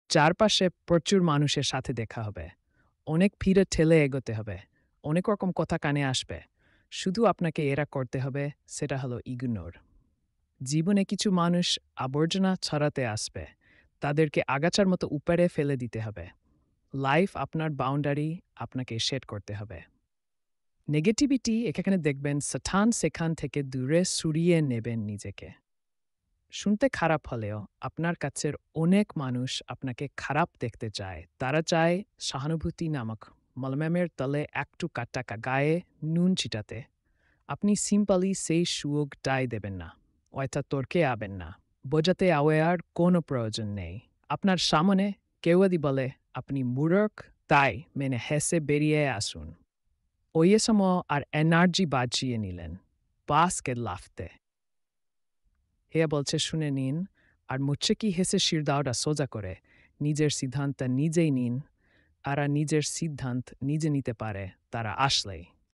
চারপাশে প্রচুর মানুষের সাথে দেখা হবে। অনেক ভিড়ে ঠেলে এগোতে হবে। অনেক রকম কথা কানে আসবে। শুধু আপনাকে এরা করতে হবে, সেটা হলো ইগনোর। জীবনে কিছু মানুষ আবর্জনা ছড়াতে আসবে। তাদেরকে আগাছার মতো উপরে ফেলে দিতে হবে। লাইফ আপনার বাউন্ডারি আপনাকে সেট করতে হবে। নেগেটিভিটি এখানে দেখবেন স্থান সেখান থেকে দূরে সরিয়ে নেবেন নিজেকে। শুনতে খারাপ হলেও আপনার কাছের অনেক মানুষ আপনাকে খারাপ দেখতে চায়। তারা চায় সহানুভূতি নামক মলমের তলে একটু কাটা গায়ে নুন ছিটাতে। আপনি সিম্পলি সেই সুযোগটাই দেবেন না। অর্থাৎ তর্কে আবেন না। বোঝাতে আওয়ার কোনো প্রয়োজন নেই। আপনার সামনে কেউ যদি বলে আপনি মূর্খ, তাই মেনে হেসে বেরিয়ে আসুন। ওই সময় আর এনার্জি বাঁচিয়ে নিলেন বাসকে লাফতে। হেয়া বলছে শুনে নিন, আর মুচ্ছেকি হেসে শিরদাওটা সোজা করে নিজের সিদ্ধান্ত নিজেই নিন। আর নিজের সিদ্ধান্ত নিজে নিতে পারে তারা আসলেই।